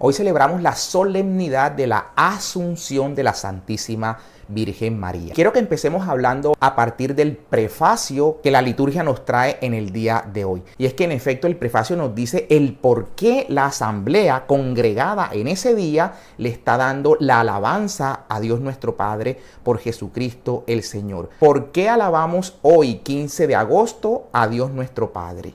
Hoy celebramos la solemnidad de la Asunción de la Santísima Virgen María. Quiero que empecemos hablando a partir del prefacio que la liturgia nos trae en el día de hoy. Y es que en efecto el prefacio nos dice el por qué la asamblea congregada en ese día le está dando la alabanza a Dios nuestro Padre por Jesucristo el Señor. ¿Por qué alabamos hoy, 15 de agosto, a Dios nuestro Padre?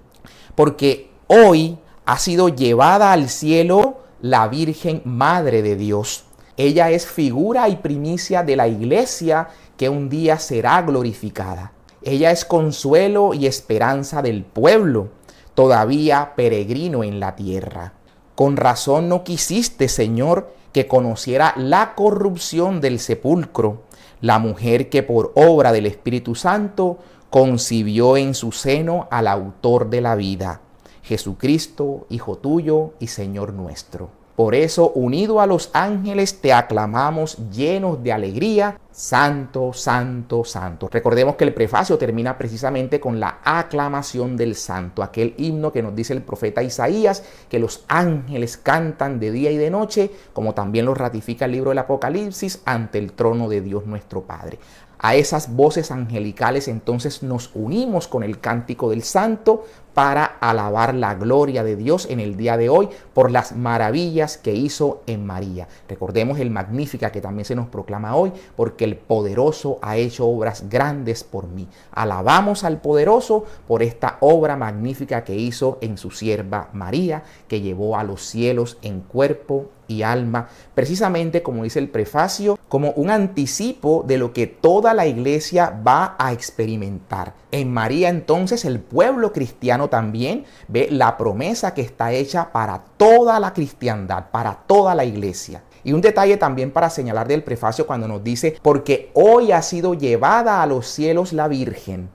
Porque hoy ha sido llevada al cielo la Virgen Madre de Dios. Ella es figura y primicia de la iglesia que un día será glorificada. Ella es consuelo y esperanza del pueblo, todavía peregrino en la tierra. Con razón no quisiste, Señor, que conociera la corrupción del sepulcro, la mujer que por obra del Espíritu Santo concibió en su seno al autor de la vida, Jesucristo, Hijo tuyo y Señor nuestro. Por eso, unido a los ángeles, te aclamamos llenos de alegría, Santo, Santo, Santo. Recordemos que el prefacio termina precisamente con la aclamación del Santo, aquel himno que nos dice el profeta Isaías, que los ángeles cantan de día y de noche, como también lo ratifica el libro del Apocalipsis, ante el trono de Dios nuestro Padre. A esas voces angelicales entonces nos unimos con el cántico del Santo para alabar la gloria de Dios en el día de hoy por las maravillas que hizo en María. Recordemos el Magníficat que también se nos proclama hoy, porque el poderoso ha hecho obras grandes por mí. Alabamos al poderoso por esta obra magnífica que hizo en su sierva María, que llevó a los cielos en cuerpo y alma, precisamente como dice el prefacio, como un anticipo de lo que toda la iglesia va a experimentar. En María entonces el pueblo cristiano también ve la promesa que está hecha para toda la cristiandad, para toda la iglesia. Y un detalle también para señalar del prefacio cuando nos dice, porque hoy ha sido llevada a los cielos la Virgen.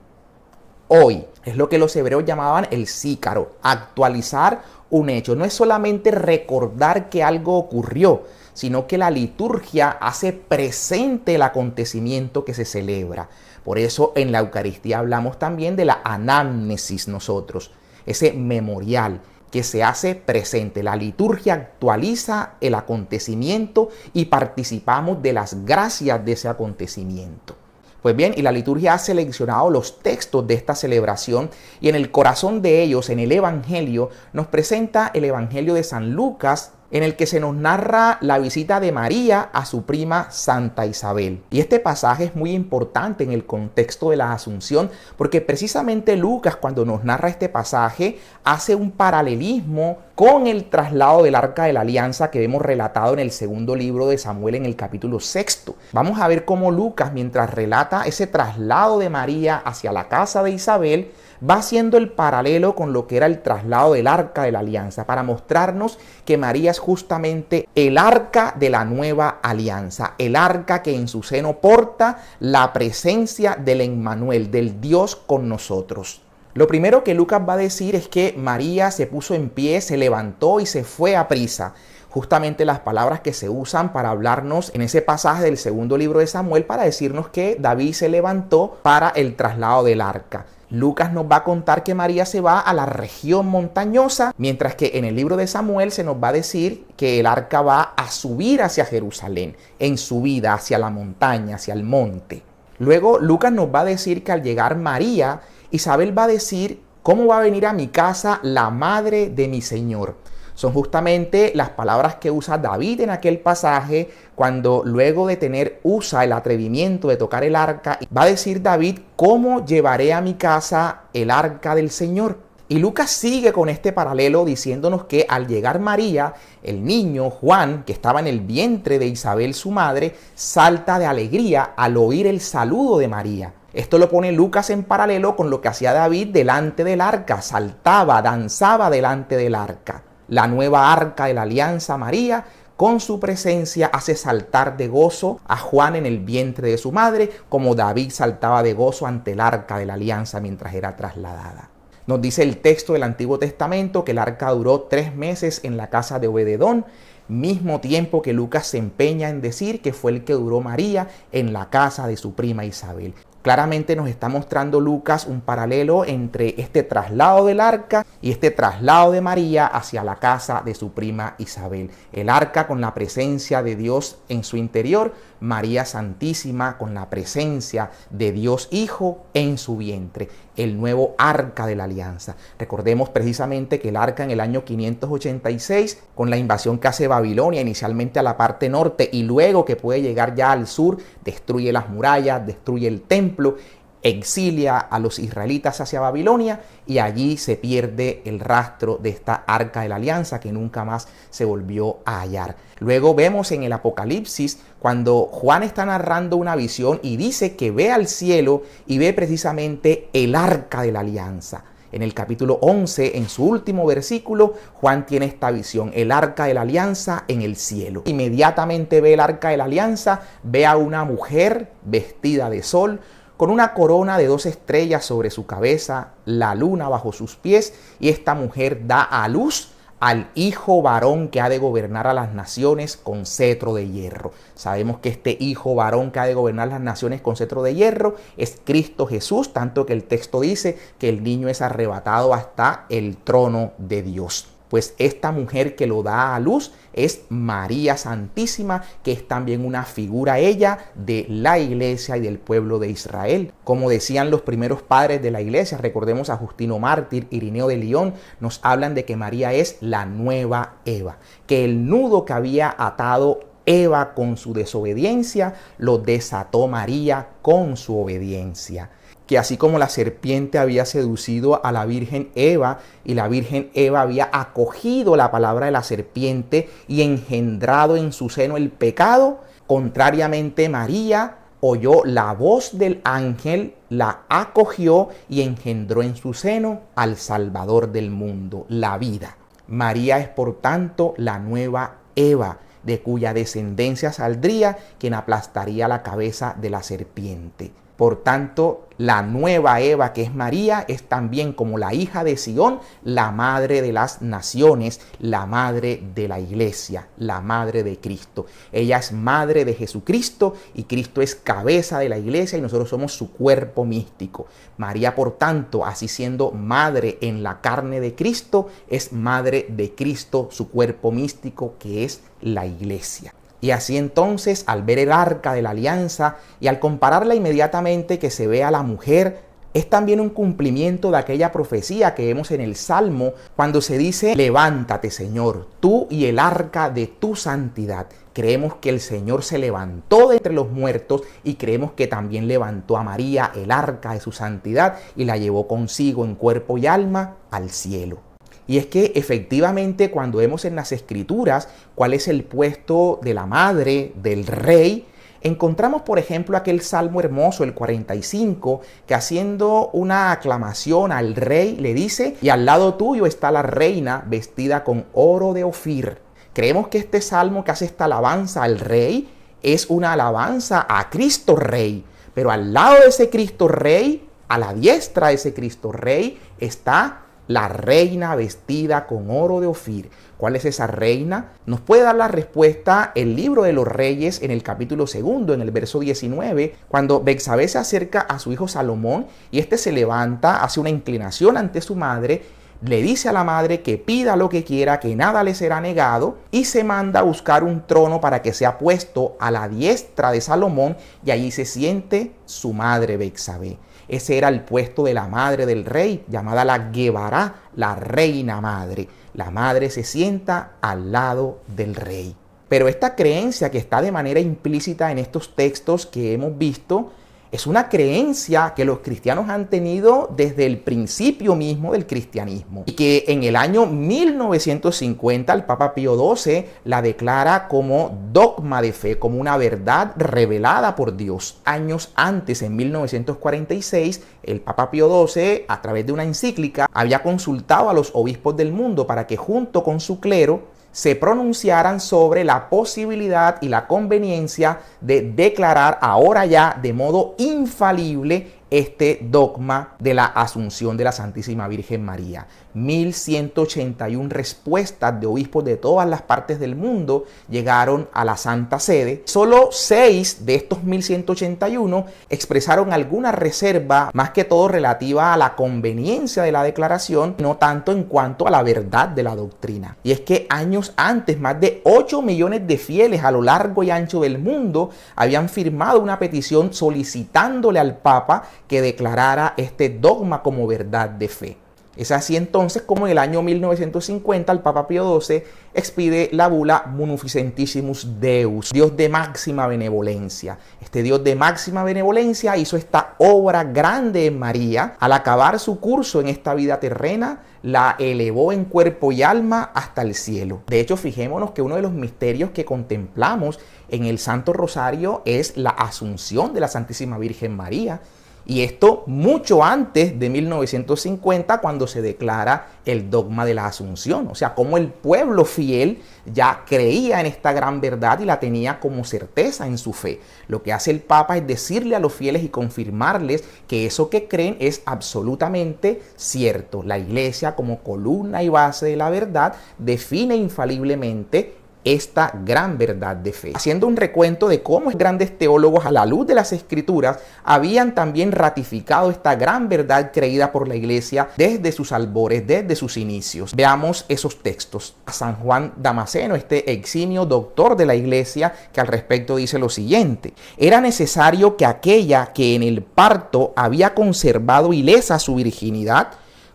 Hoy es lo que los hebreos llamaban el sícaro, actualizar un hecho. No es solamente recordar que algo ocurrió, sino que la liturgia hace presente el acontecimiento que se celebra. Por eso en la Eucaristía hablamos también de la anamnesis nosotros, ese memorial que se hace presente. La liturgia actualiza el acontecimiento y participamos de las gracias de ese acontecimiento. Pues bien, y la liturgia ha seleccionado los textos de esta celebración y en el corazón de ellos, en el Evangelio, nos presenta el Evangelio de San Lucas, en el que se nos narra la visita de María a su prima Santa Isabel. Y este pasaje es muy importante en el contexto de la Asunción, porque precisamente Lucas, cuando nos narra este pasaje, hace un paralelismo con el traslado del Arca de la Alianza que vemos relatado en el segundo libro de Samuel en el capítulo 6. Vamos a ver cómo Lucas, mientras relata ese traslado de María hacia la casa de Isabel, va haciendo el paralelo con lo que era el traslado del Arca de la Alianza, para mostrarnos que María es justamente el arca de la nueva alianza, el arca que en su seno porta la presencia del Emmanuel, del Dios con nosotros. Lo primero que Lucas va a decir es que María se puso en pie, se levantó y se fue a prisa. Justamente las palabras que se usan para hablarnos en ese pasaje del segundo libro de Samuel para decirnos que David se levantó para el traslado del arca. Lucas nos va a contar que María se va a la región montañosa, mientras que en el libro de Samuel se nos va a decir que el arca va a subir hacia Jerusalén, en subida hacia la montaña, hacia el monte. Luego Lucas nos va a decir que al llegar María, Isabel va a decir, ¿cómo va a venir a mi casa la madre de mi Señor? Son justamente las palabras que usa David en aquel pasaje cuando luego de tener Usa el atrevimiento de tocar el arca, va a decir David, ¿cómo llevaré a mi casa el arca del Señor? Y Lucas sigue con este paralelo diciéndonos que al llegar María, el niño Juan, que estaba en el vientre de Isabel su madre, salta de alegría al oír el saludo de María. Esto lo pone Lucas en paralelo con lo que hacía David delante del arca, saltaba, danzaba delante del arca. La nueva arca de la alianza María, con su presencia, hace saltar de gozo a Juan en el vientre de su madre, como David saltaba de gozo ante el arca de la alianza mientras era trasladada. Nos dice el texto del Antiguo Testamento que el arca duró 3 meses en la casa de Obededón, mismo tiempo que Lucas se empeña en decir que fue el que duró María en la casa de su prima Isabel. Claramente nos está mostrando Lucas un paralelo entre este traslado del arca y este traslado de María hacia la casa de su prima Isabel. El arca con la presencia de Dios en su interior, María Santísima con la presencia de Dios Hijo en su vientre. El nuevo arca de la alianza. Recordemos precisamente que el arca en el año 586, con la invasión que hace Babilonia inicialmente a la parte norte y luego que puede llegar ya al sur, destruye las murallas, destruye el templo, exilia a los israelitas hacia Babilonia y allí se pierde el rastro de esta arca de la alianza que nunca más se volvió a hallar. Luego vemos en el Apocalipsis cuando Juan está narrando una visión y dice que ve al cielo y ve precisamente el arca de la alianza. En el capítulo 11, en su último versículo, Juan tiene esta visión, el arca de la alianza en el cielo. Inmediatamente ve el arca de la alianza, ve a una mujer vestida de sol, con una corona de 2 estrellas sobre su cabeza, la luna bajo sus pies, y esta mujer da a luz al hijo varón que ha de gobernar a las naciones con cetro de hierro. Sabemos que este hijo varón que ha de gobernar las naciones con cetro de hierro es Cristo Jesús, tanto que el texto dice que el niño es arrebatado hasta el trono de Dios. Pues esta mujer que lo da a luz es María Santísima, que es también una figura ella de la iglesia y del pueblo de Israel. Como decían los primeros padres de la iglesia, recordemos a Justino Mártir, Irineo de Lyon, nos hablan de que María es la nueva Eva, que el nudo que había atado Eva con su desobediencia lo desató María con su obediencia. Que así como la serpiente había seducido a la Virgen Eva y la Virgen Eva había acogido la palabra de la serpiente y engendrado en su seno el pecado, contrariamente María oyó la voz del ángel, la acogió y engendró en su seno al Salvador del mundo, la vida. María es por tanto la nueva Eva, de cuya descendencia saldría quien aplastaría la cabeza de la serpiente. Por tanto, la nueva Eva, que es María, es también como la hija de Sión, la madre de las naciones, la madre de la iglesia, la madre de Cristo. Ella es madre de Jesucristo y Cristo es cabeza de la iglesia y nosotros somos su cuerpo místico. María, por tanto, así siendo madre en la carne de Cristo, es madre de Cristo, su cuerpo místico, que es la iglesia. Y así entonces, al ver el arca de la alianza y al compararla inmediatamente que se ve a la mujer, es también un cumplimiento de aquella profecía que vemos en el Salmo cuando se dice: levántate, Señor, tú y el arca de tu santidad. Creemos que el Señor se levantó de entre los muertos y creemos que también levantó a María, el arca de su santidad, y la llevó consigo en cuerpo y alma al cielo. Y es que efectivamente cuando vemos en las Escrituras cuál es el puesto de la madre, del rey, encontramos por ejemplo aquel salmo hermoso, el 45, que haciendo una aclamación al rey le dice: y al lado tuyo está la reina vestida con oro de Ofir. Creemos que este salmo que hace esta alabanza al rey es una alabanza a Cristo Rey, pero al lado de ese Cristo Rey, a la diestra de ese Cristo Rey, está la reina vestida con oro de Ofir. ¿Cuál es esa reina? Nos puede dar la respuesta el libro de los Reyes en el capítulo 2, en el verso 19, cuando Betsabé se acerca a su hijo Salomón y este se levanta, hace una inclinación ante su madre, le dice a la madre que pida lo que quiera, que nada le será negado, y se manda a buscar un trono para que sea puesto a la diestra de Salomón y allí se siente su madre Betsabé. Ese era el puesto de la madre del rey, llamada la Guevará, la reina madre. La madre se sienta al lado del rey. Pero esta creencia que está de manera implícita en estos textos que hemos visto, es una creencia que los cristianos han tenido desde el principio mismo del cristianismo y que en el año 1950 el Papa Pío XII la declara como dogma de fe, como una verdad revelada por Dios. Años antes, en 1946, el Papa Pío XII, a través de una encíclica, había consultado a los obispos del mundo para que junto con su clero se pronunciaran sobre la posibilidad y la conveniencia de declarar ahora ya de modo infalible este dogma de la Asunción de la Santísima Virgen María. 1.181 respuestas de obispos de todas las partes del mundo llegaron a la Santa Sede. Solo 6 de estos 1.181 expresaron alguna reserva, más que todo relativa a la conveniencia de la declaración, no tanto en cuanto a la verdad de la doctrina. Y es que años antes, más de 8 millones de fieles a lo largo y ancho del mundo habían firmado una petición solicitándole al Papa que declarara este dogma como verdad de fe. Es así entonces como en el año 1950 el Papa Pío XII expide la bula Munificentissimus Deus, Dios de máxima benevolencia. Este Dios de máxima benevolencia hizo esta obra grande en María. Al acabar su curso en esta vida terrena, la elevó en cuerpo y alma hasta el cielo. De hecho, fijémonos que uno de los misterios que contemplamos en el Santo Rosario es la Asunción de la Santísima Virgen María. Y esto mucho antes de 1950, cuando se declara el dogma de la Asunción. O sea, como el pueblo fiel ya creía en esta gran verdad y la tenía como certeza en su fe. Lo que hace el Papa es decirle a los fieles y confirmarles que eso que creen es absolutamente cierto. La Iglesia, como columna y base de la verdad, define infaliblemente esta gran verdad de fe. Haciendo un recuento de cómo grandes teólogos a la luz de las Escrituras habían también ratificado esta gran verdad creída por la Iglesia desde sus albores, desde sus inicios. Veamos esos textos. San Juan Damasceno, este eximio doctor de la Iglesia, que al respecto dice lo siguiente: era necesario que aquella que en el parto había conservado ilesa su virginidad,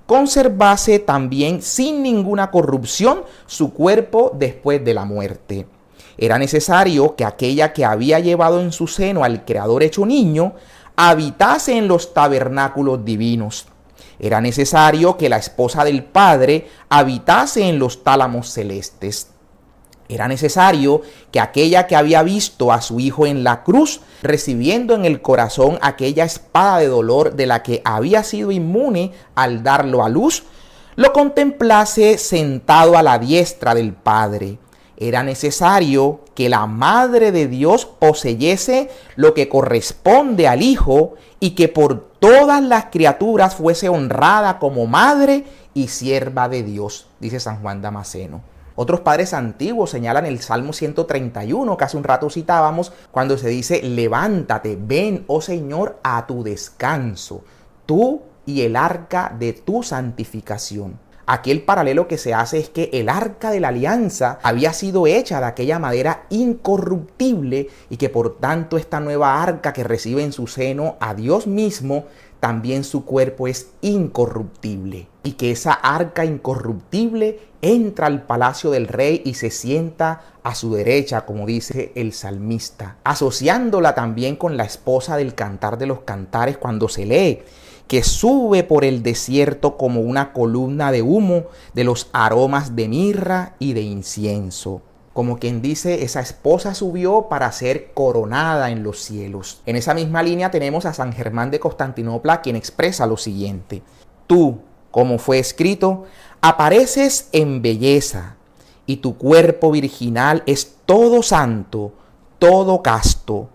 conservase también sin ninguna corrupción su cuerpo después de la muerte. Era necesario que aquella que había llevado en su seno al Creador hecho niño, habitase en los tabernáculos divinos. Era necesario que la esposa del Padre habitase en los tálamos celestes. Era necesario que aquella que había visto a su Hijo en la cruz, recibiendo en el corazón aquella espada de dolor de la que había sido inmune al darlo a luz, lo contemplase sentado a la diestra del Padre. Era necesario que la Madre de Dios poseyese lo que corresponde al Hijo y que por todas las criaturas fuese honrada como Madre y sierva de Dios, dice San Juan Damasceno. Otros padres antiguos señalan el Salmo 131, que hace un rato citábamos, cuando se dice: levántate, ven, oh Señor, a tu descanso, tú y el arca de tu santificación. Aquí el paralelo que se hace es que el arca de la alianza había sido hecha de aquella madera incorruptible y que por tanto esta nueva arca que recibe en su seno a Dios mismo, también su cuerpo es incorruptible. Y que esa arca incorruptible entra al palacio del rey y se sienta a su derecha, como dice el salmista, asociándola también con la esposa del Cantar de los Cantares cuando se lee que sube por el desierto como una columna de humo de los aromas de mirra y de incienso. Como quien dice, esa esposa subió para ser coronada en los cielos. En esa misma línea tenemos a San Germán de Constantinopla, quien expresa lo siguiente: tú, como fue escrito, apareces en belleza, y tu cuerpo virginal es todo santo, todo casto,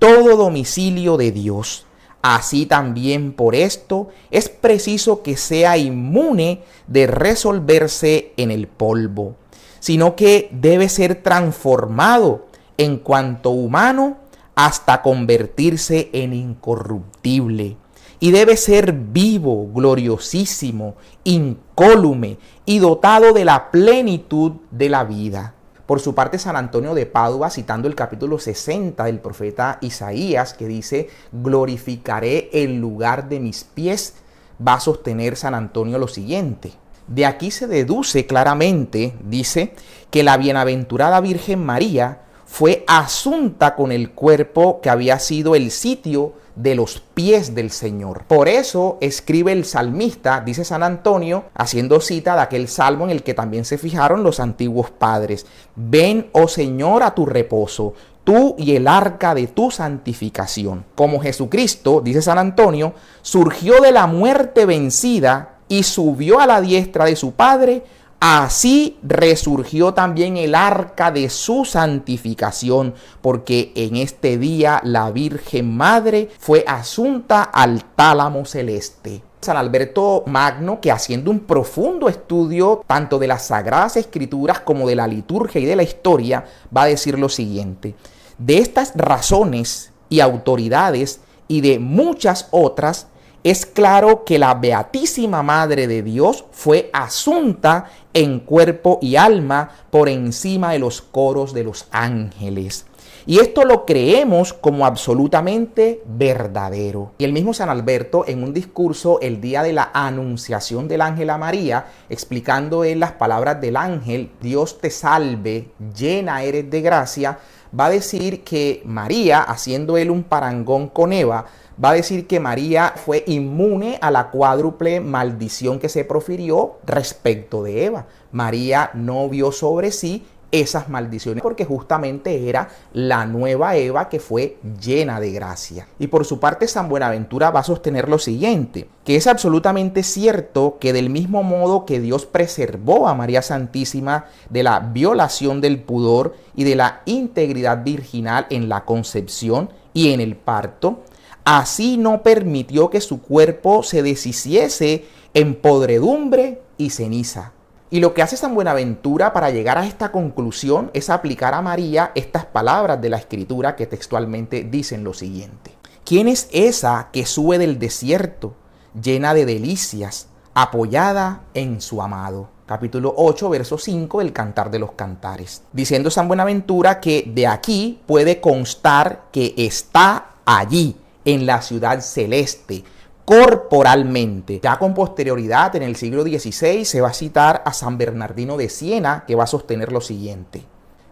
todo domicilio de Dios. Así también por esto es preciso que sea inmune de resolverse en el polvo, sino que debe ser transformado en cuanto humano hasta convertirse en incorruptible. Y debe ser vivo, gloriosísimo, incólume y dotado de la plenitud de la vida. Por su parte, San Antonio de Padua, citando el capítulo 60 del profeta Isaías, que dice: glorificaré el lugar de mis pies, va a sostener San Antonio lo siguiente: de aquí se deduce claramente, dice, que la bienaventurada Virgen María fue asunta con el cuerpo que había sido el sitio de los pies del Señor. Por eso escribe el salmista, dice San Antonio, haciendo cita de aquel salmo en el que también se fijaron los antiguos padres: ven, oh Señor, a tu reposo, tú y el arca de tu santificación. Como Jesucristo, dice San Antonio, surgió de la muerte vencida y subió a la diestra de su Padre, así resurgió también el arca de su santificación, porque en este día la Virgen Madre fue asunta al tálamo celeste. San Alberto Magno, que haciendo un profundo estudio tanto de las Sagradas Escrituras como de la liturgia y de la historia, va a decir lo siguiente: de estas razones y autoridades y de muchas otras, es claro que la Beatísima Madre de Dios fue asunta en cuerpo y alma por encima de los coros de los ángeles. Y esto lo creemos como absolutamente verdadero. Y el mismo San Alberto, en un discurso el día de la anunciación del ángel a María, explicando en las palabras del ángel, Dios te salve, llena eres de gracia, va a decir que María, haciendo él un parangón con Eva, va a decir que María fue inmune a la cuádruple maldición que se profirió respecto de Eva. María no vio sobre sí esas maldiciones porque justamente era la nueva Eva que fue llena de gracia. Y por su parte San Buenaventura va a sostener lo siguiente, que es absolutamente cierto que del mismo modo que Dios preservó a María Santísima de la violación del pudor y de la integridad virginal en la concepción y en el parto, así no permitió que su cuerpo se deshiciese en podredumbre y ceniza. Y lo que hace San Buenaventura para llegar a esta conclusión es aplicar a María estas palabras de la Escritura que textualmente dicen lo siguiente: ¿quién es esa que sube del desierto, llena de delicias, apoyada en su amado? Capítulo 8, verso 5 del Cantar de los Cantares. Diciendo San Buenaventura que de aquí puede constar que está allí, en la ciudad celeste, corporalmente. Ya con posterioridad, en el siglo XVI, se va a citar a San Bernardino de Siena, que va a sostener lo siguiente: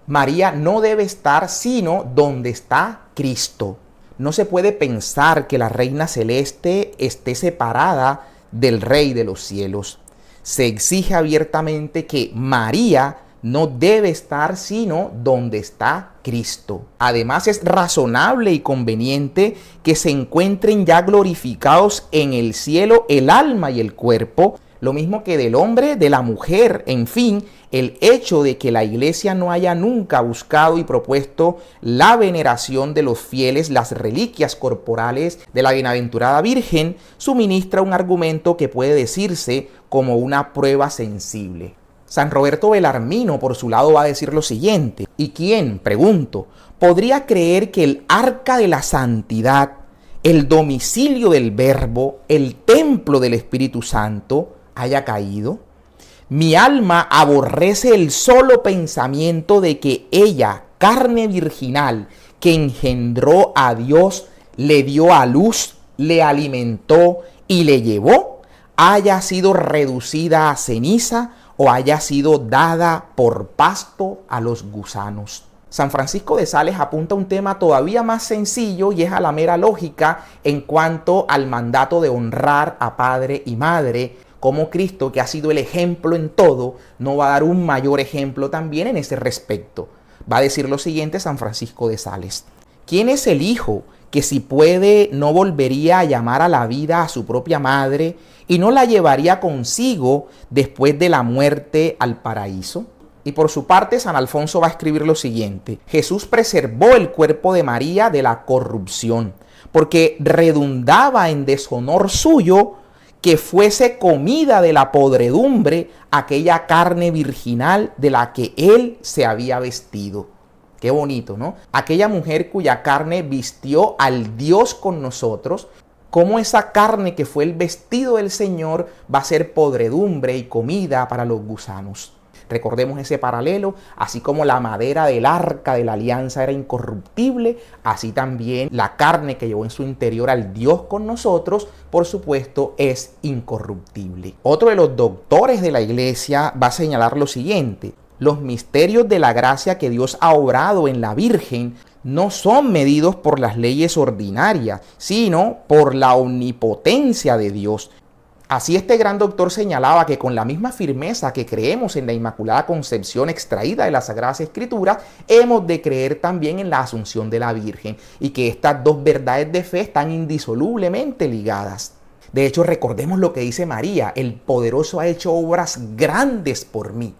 María no debe estar sino donde está Cristo. No se puede pensar que la Reina Celeste esté separada del Rey de los cielos. Se exige abiertamente que María no debe estar sino donde está Cristo. Además, es razonable y conveniente que se encuentren ya glorificados en el cielo el alma y el cuerpo, lo mismo que del hombre, de la mujer. En fin, el hecho de que la Iglesia no haya nunca buscado y propuesto la veneración de los fieles, las reliquias corporales de la bienaventurada Virgen, suministra un argumento que puede decirse como una prueba sensible. San Roberto Belarmino, por su lado, va a decir lo siguiente: ¿y quién, pregunto, podría creer que el arca de la santidad, el domicilio del Verbo, el templo del Espíritu Santo, haya caído? Mi alma aborrece el solo pensamiento de que ella, carne virginal, que engendró a Dios, le dio a luz, le alimentó y le llevó, haya sido reducida a ceniza o haya sido dada por pasto a los gusanos. San Francisco de Sales apunta a un tema todavía más sencillo y es a la mera lógica en cuanto al mandato de honrar a padre y madre, como Cristo, que ha sido el ejemplo en todo, no va a dar un mayor ejemplo también en ese respecto. Va a decir lo siguiente San Francisco de Sales: ¿quién es el hijo que si puede no volvería a llamar a la vida a su propia madre y no la llevaría consigo después de la muerte al paraíso? Y por su parte, San Alfonso va a escribir lo siguiente: Jesús preservó el cuerpo de María de la corrupción, porque redundaba en deshonor suyo que fuese comida de la podredumbre aquella carne virginal de la que él se había vestido. Qué bonito, ¿no? Aquella mujer cuya carne vistió al Dios con nosotros, cómo esa carne que fue el vestido del Señor va a ser podredumbre y comida para los gusanos. Recordemos ese paralelo: así como la madera del arca de la alianza era incorruptible, así también la carne que llevó en su interior al Dios con nosotros, por supuesto, es incorruptible. Otro de los doctores de la Iglesia va a señalar lo siguiente: los misterios de la gracia que Dios ha obrado en la Virgen no son medidos por las leyes ordinarias, sino por la omnipotencia de Dios. Así este gran doctor señalaba que con la misma firmeza que creemos en la Inmaculada Concepción extraída de las Sagradas Escrituras, hemos de creer también en la Asunción de la Virgen, y que estas dos verdades de fe están indisolublemente ligadas. De hecho, recordemos lo que dice María: el poderoso ha hecho obras grandes por mí.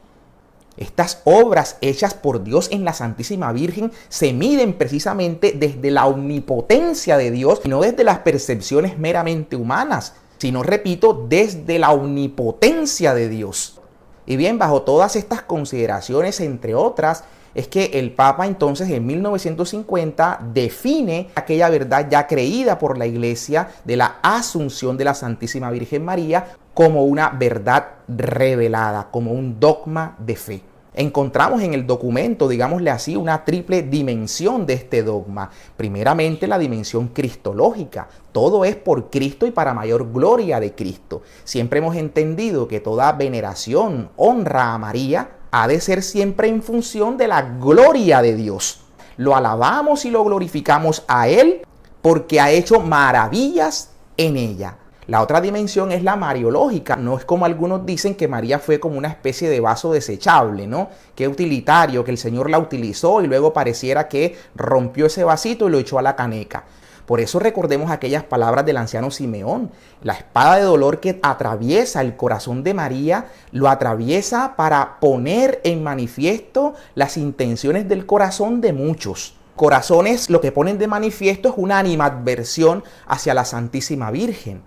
Estas obras hechas por Dios en la Santísima Virgen se miden precisamente desde la omnipotencia de Dios y no desde las percepciones meramente humanas. sino, repito, desde la omnipotencia de Dios. Y bien, bajo todas estas consideraciones, entre otras, es que el Papa entonces en 1950 define aquella verdad ya creída por la Iglesia de la asunción de la Santísima Virgen María como una verdad revelada, como un dogma de fe. Encontramos en el documento, digámosle así, una triple dimensión de este dogma. Primeramente, la dimensión cristológica. Todo es por Cristo y para mayor gloria de Cristo. Siempre hemos entendido que toda veneración, honra a María, ha de ser siempre en función de la gloria de Dios. Lo alabamos y lo glorificamos a Él porque ha hecho maravillas en ella. La otra dimensión es la mariológica. No es como algunos dicen que María fue como una especie de vaso desechable, ¿no? Que utilitario, que el Señor la utilizó y luego pareciera que rompió ese vasito y lo echó a la caneca. Por eso recordemos aquellas palabras del anciano Simeón. La espada de dolor que atraviesa el corazón de María, lo atraviesa para poner en manifiesto las intenciones del corazón de muchos. Corazones lo que ponen de manifiesto es una animadversión hacia la Santísima Virgen.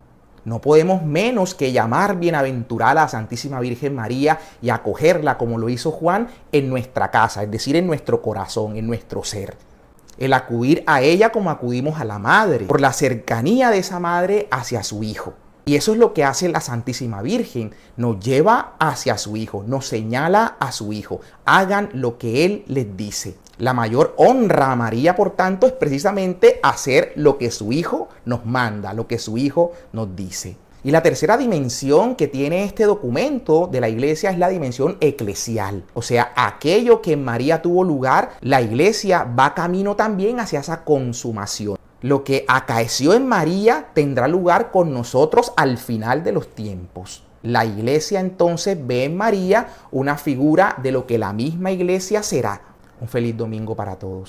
No podemos menos que llamar bienaventurada a la Santísima Virgen María y acogerla como lo hizo Juan en nuestra casa, es decir, en nuestro corazón, en nuestro ser. El acudir a ella como acudimos a la madre, por la cercanía de esa madre hacia su hijo. Y eso es lo que hace la Santísima Virgen, nos lleva hacia su hijo, nos señala a su hijo, hagan lo que él les dice. La mayor honra a María, por tanto, es precisamente hacer lo que su hijo nos manda, lo que su hijo nos dice. Y la tercera dimensión que tiene este documento de la Iglesia es la dimensión eclesial. O sea, aquello que en María tuvo lugar, la Iglesia va camino también hacia esa consumación. Lo que acaeció en María tendrá lugar con nosotros al final de los tiempos. La Iglesia entonces ve en María una figura de lo que la misma Iglesia será. Un feliz domingo para todos.